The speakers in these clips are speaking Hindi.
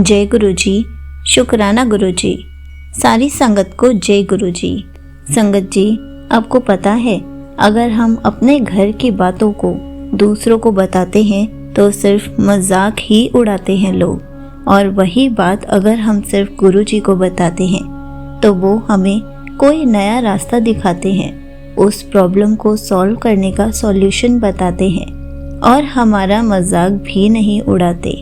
जय गुरु जी। शुक्राना गुरु जी। सारी संगत को जय गुरु जी। संगत जी, आपको पता है, अगर हम अपने घर की बातों को दूसरों को बताते हैं तो सिर्फ मजाक ही उड़ाते हैं लोग, और वही बात अगर हम सिर्फ गुरु जी को बताते हैं तो वो हमें कोई नया रास्ता दिखाते हैं, उस प्रॉब्लम को सॉल्व करने का सॉल्यूशन बताते हैं और हमारा मजाक भी नहीं उड़ाते,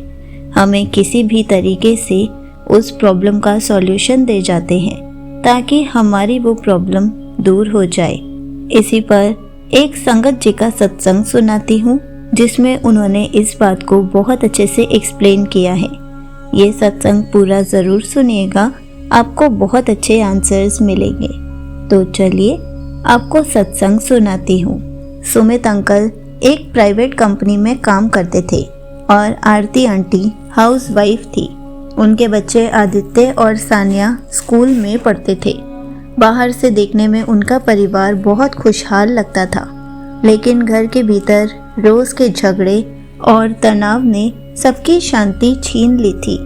हमें किसी भी तरीके से उस प्रॉब्लम का सॉल्यूशन दे जाते हैं ताकि हमारी वो प्रॉब्लम दूर हो जाए। इसी पर एक संगत जी का सत्संग सुनाती हूँ जिसमें उन्होंने इस बात को बहुत अच्छे से एक्सप्लेन किया है। ये सत्संग पूरा ज़रूर सुनिएगा, आपको बहुत अच्छे आंसर्स मिलेंगे। तो चलिए आपको सत्संग सुनाती हूँ। सुमित अंकल एक प्राइवेट कंपनी में काम करते थे और आरती आंटी हाउस वाइफ थी। उनके बच्चे आदित्य और सानिया स्कूल में पढ़ते थे। बाहर से देखने में उनका परिवार बहुत खुशहाल लगता था, लेकिन घर के भीतर रोज के झगड़े और तनाव ने सबकी शांति छीन ली थी।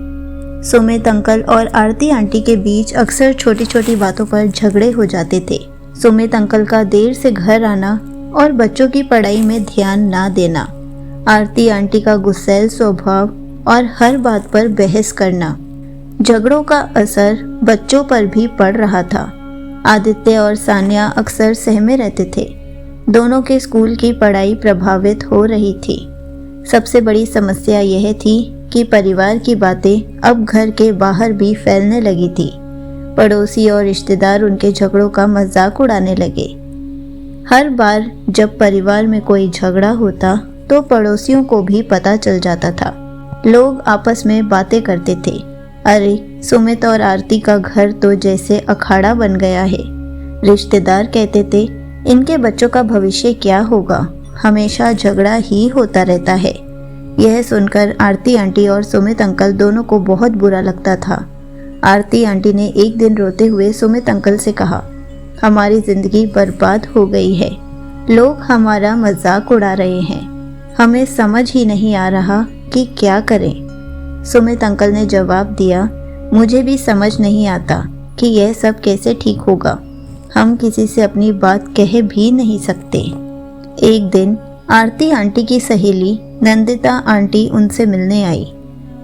सुमित अंकल और आरती आंटी के बीच अक्सर छोटी छोटी बातों पर झगड़े हो जाते थे। सुमित अंकल का देर से घर आना और बच्चों की पढ़ाई में ध्यान ना देना, आरती आंटी का गुस्सैल स्वभाव और हर बात पर बहस करना, झगड़ों का असर बच्चों पर भी पड़ रहा था। आदित्य और सानिया अक्सर सहमे रहते थे। दोनों के स्कूल की पढ़ाई प्रभावित हो रही थी। सबसे बड़ी समस्या यह थी कि परिवार की बातें अब घर के बाहर भी फैलने लगी थी। पड़ोसी और रिश्तेदार उनके झगड़ों का मजाक उड़ाने लगे। हर बार जब परिवार में कोई झगड़ा होता तो पड़ोसियों को भी पता चल जाता था। लोग आपस में बातें करते थे, अरे सुमित और आरती का घर तो जैसे अखाड़ा बन गया है। रिश्तेदार कहते थे, इनके बच्चों का भविष्य क्या होगा, हमेशा झगड़ा ही होता रहता है। यह सुनकर आरती आंटी और सुमित अंकल दोनों को बहुत बुरा लगता था। आरती आंटी ने एक दिन रोते हुए सुमित अंकल से कहा, हमारी जिंदगी बर्बाद हो गई है, लोग हमारा मजाक उड़ा रहे हैं, हमें समझ ही नहीं आ रहा कि क्या करें। सुमित अंकल ने जवाब दिया, मुझे भी समझ नहीं आता कि यह सब कैसे ठीक होगा, हम किसी से अपनी बात कह भी नहीं सकते। एक दिन आरती आंटी की सहेली नंदिता आंटी उनसे मिलने आई।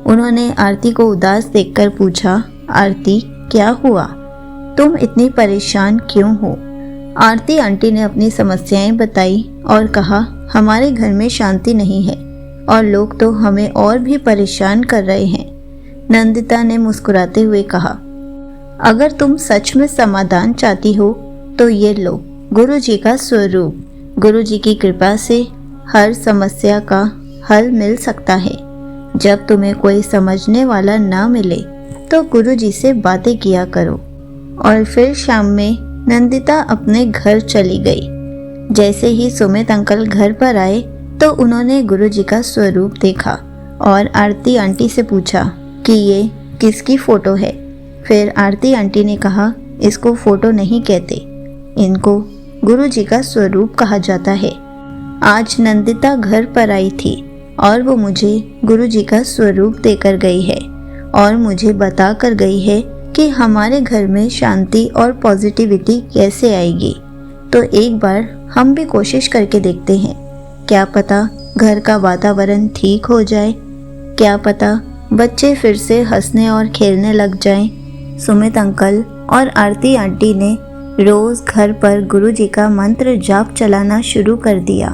उन्होंने आरती को उदास देखकर पूछा, आरती क्या हुआ, तुम इतनी परेशान क्यों हो? आरती आंटी ने अपनी समस्याएं बताई और कहा, हमारे घर में शांति नहीं है और लोग तो हमें और भी परेशान कर रहे हैं। नंदिता ने मुस्कुराते हुए कहा, अगर तुम सच में समाधान चाहती हो तो ये लो गुरु जी का स्वरूप। गुरु जी की कृपा से हर समस्या का हल मिल सकता है। जब तुम्हें कोई समझने वाला ना मिले तो गुरु जी से बातें किया करो। और फिर शाम में नंदिता अपने घर चली गई। जैसे ही सुमित अंकल घर पर आए तो उन्होंने गुरु जी का स्वरूप देखा और आरती आंटी से पूछा कि ये किसकी फोटो है। फिर आरती आंटी ने कहा, इसको फोटो नहीं कहते, इनको गुरु जी का स्वरूप कहा जाता है। आज नंदिता घर पर आई थी और वो मुझे गुरु जी का स्वरूप देकर गई है और मुझे बता कर गई है कि हमारे घर में शांति और पॉजिटिविटी कैसे आएगी। तो एक बार हम भी कोशिश करके देखते हैं, क्या पता घर का वातावरण ठीक हो जाए, क्या पता बच्चे फिर से हंसने और खेलने लग जाएं। सुमित अंकल और आरती आंटी ने रोज घर पर गुरु जी का मंत्र जाप चलाना शुरू कर दिया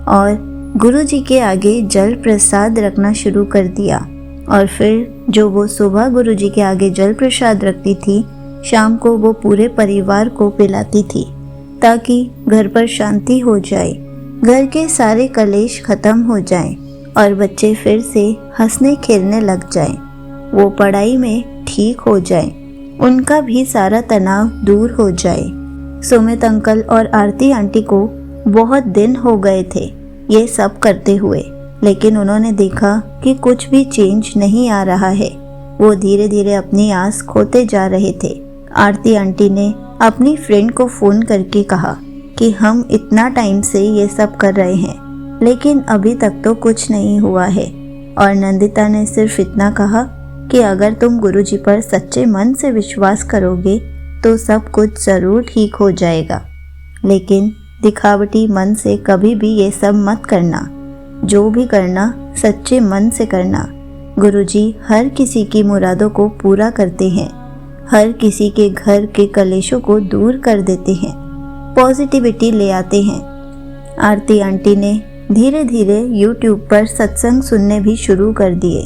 और गुरु जी के आगे जल प्रसाद रखना शुरू कर दिया। और फिर जो वो सुबह गुरु जी के आगे जल प्रसाद रखती थी, शाम को वो पूरे परिवार को पिलाती थी ताकि घर पर शांति हो जाए, घर के सारे कलेश खत्म हो जाएं और बच्चे फिर से हंसने खेलने लग जाएं, वो पढ़ाई में ठीक हो जाएं, उनका भी सारा तनाव दूर हो जाए। सुमित अंकल और आरती आंटी को बहुत दिन हो गए थे ये सब करते हुए, लेकिन उन्होंने देखा कि कुछ भी चेंज नहीं आ रहा है। वो धीरे धीरे अपनी आस खोते जा रहे थे। आरती आंटी ने अपनी फ्रेंड को फ़ोन करके कहा कि हम इतना टाइम से ये सब कर रहे हैं लेकिन अभी तक तो कुछ नहीं हुआ है। और नंदिता ने सिर्फ इतना कहा, कि अगर तुम गुरुजी पर सच्चे मन से विश्वास करोगे तो सब कुछ ज़रूर ठीक हो जाएगा, लेकिन दिखावटी मन से कभी भी ये सब मत करना। जो भी करना सच्चे मन से करना। गुरुजी हर किसी की मुरादों को पूरा करते हैं, हर किसी के घर के कलेशों को दूर कर देते हैं, पॉजिटिविटी ले आते हैं। आरती आंटी ने धीरे धीरे YouTube पर सत्संग सुनने भी शुरू कर दिए।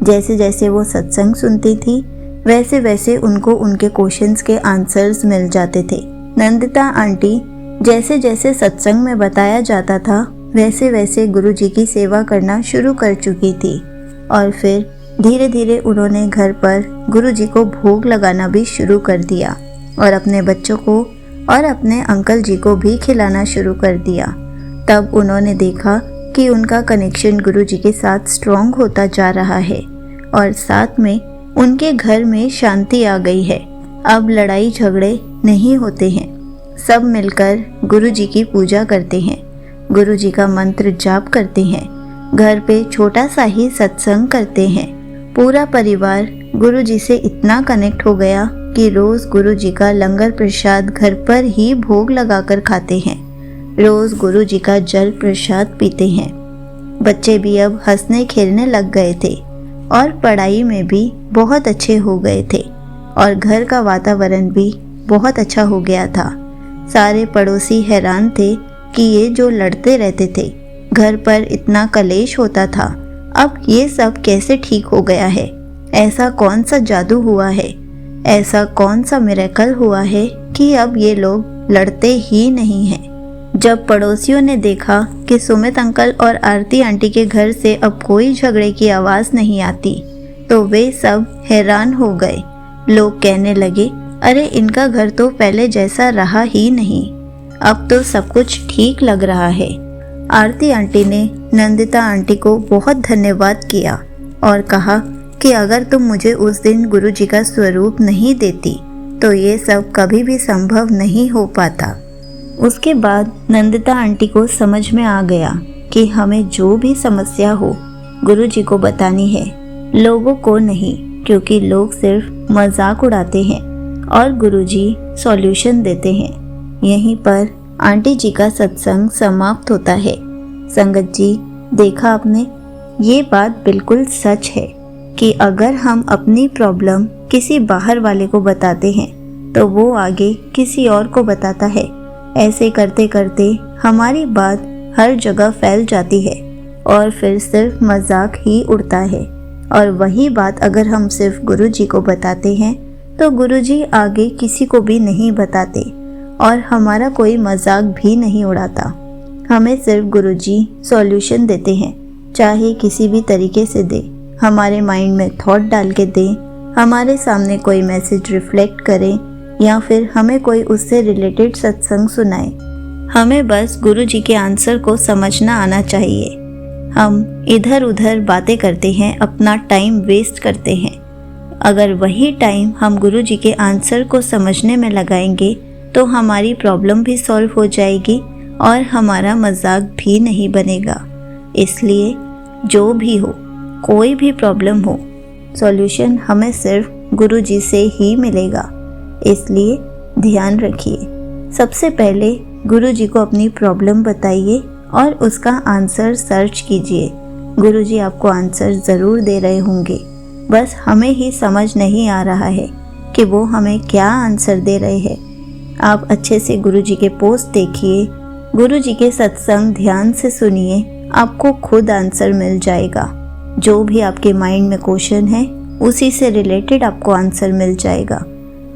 जैसे जैसे वो सत्संग सुनती थी वैसे वैसे उनको उनके क्वेश्चंस के आंसर्स मिल जाते थे। नंदिता आंटी जैसे जैसे सत्संग में बताया जाता था वैसे वैसे गुरुजी की सेवा करना शुरू कर चुकी थी और फिर धीरे धीरे उन्होंने घर पर गुरुजी को भोग लगाना भी शुरू कर दिया और अपने बच्चों को और अपने अंकल जी को भी खिलाना शुरू कर दिया। तब उन्होंने देखा कि उनका कनेक्शन गुरुजी के साथ स्ट्रॉन्ग होता जा रहा है और साथ में उनके घर में शांति आ गई है। अब लड़ाई झगड़े नहीं होते हैं, सब मिलकर गुरुजी की पूजा करते हैं, गुरुजी का मंत्र जाप करते हैं, घर पे छोटा सा ही सत्संग करते हैं। पूरा परिवार गुरुजी से इतना कनेक्ट हो गया कि रोज गुरुजी का लंगर प्रसाद घर पर ही भोग लगाकर खाते हैं, रोज गुरुजी का जल प्रसाद पीते हैं। बच्चे भी अब हंसने खेलने लग गए थे और पढ़ाई में भी बहुत अच्छे हो गए थे और घर का वातावरण भी बहुत अच्छा हो गया था। सारे पड़ोसी हैरान थे कि ये जो लड़ते रहते थे, घर पर इतना कलेश होता था, अब ये सब कैसे ठीक हो गया है? ऐसा कौन सा जादू हुआ है, ऐसा कौन सा मिरेकल हुआ है कि अब ये लोग लड़ते ही नहीं हैं? जब पड़ोसियों ने देखा कि सुमित अंकल और आरती आंटी के घर से अब कोई झगड़े की आवाज़ नहीं आती तो वे सब हैरान हो गए। लोग कहने लगे, अरे इनका घर तो पहले जैसा रहा ही नहीं, अब तो सब कुछ ठीक लग रहा है। आरती आंटी ने नंदिता आंटी को बहुत धन्यवाद किया और कहा कि अगर तुम मुझे उस दिन गुरुजी का स्वरूप नहीं देती तो ये सब कभी भी संभव नहीं हो पाता। उसके बाद नंदिता आंटी को समझ में आ गया कि हमें जो भी समस्या हो गुरुजी को बतानी है, लोगों को नहीं, क्योंकि लोग सिर्फ मजाक उड़ाते हैं और गुरुजी सॉल्यूशन देते हैं। यहीं पर आंटी जी का सत्संग समाप्त होता है। संगत जी, देखा आपने, ये बात बिल्कुल सच है कि अगर हम अपनी प्रॉब्लम किसी बाहर वाले को बताते हैं तो वो आगे किसी और को बताता है। ऐसे करते करते हमारी बात हर जगह फैल जाती है और फिर सिर्फ मजाक ही उड़ता है। और वही बात अगर हम सिर्फ गुरुजी को बताते हैं तो गुरुजी आगे किसी को भी नहीं बताते और हमारा कोई मजाक भी नहीं उड़ाता। हमें सिर्फ गुरुजी सॉल्यूशन देते हैं, चाहे किसी भी तरीके से दे, हमारे माइंड में थॉट डाल के दे, हमारे सामने कोई मैसेज रिफ्लेक्ट करे या फिर हमें कोई उससे रिलेटेड सत्संग सुनाए। हमें बस गुरुजी के आंसर को समझना आना चाहिए। हम इधर उधर बातें करते हैं, अपना टाइम वेस्ट करते हैं। अगर वही टाइम हम गुरुजी के आंसर को समझने में लगाएंगे तो हमारी प्रॉब्लम भी सॉल्व हो जाएगी और हमारा मजाक भी नहीं बनेगा। इसलिए जो भी हो, कोई भी प्रॉब्लम हो, सॉल्यूशन हमें सिर्फ गुरुजी से ही मिलेगा। इसलिए ध्यान रखिए, सबसे पहले गुरुजी को अपनी प्रॉब्लम बताइए और उसका आंसर सर्च कीजिए। गुरुजी आपको आंसर ज़रूर दे रहे होंगे, बस हमें ही समझ नहीं आ रहा है कि वो हमें क्या आंसर दे रहे हैं। आप अच्छे से गुरुजी के पोस्ट देखिए, गुरुजी के सत्संग ध्यान से सुनिए, आपको खुद आंसर मिल जाएगा। जो भी आपके माइंड में क्वेश्चन है उसी से रिलेटेड आपको आंसर मिल जाएगा।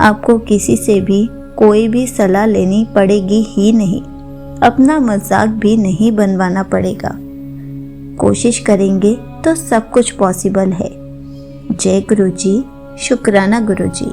आपको किसी से भी कोई भी सलाह लेनी पड़ेगी ही नहीं, अपना मजाक भी नहीं बनवाना पड़ेगा। कोशिश करेंगे तो सब कुछ पॉसिबल है। जय गुरुजी, शुक्राना गुरुजी।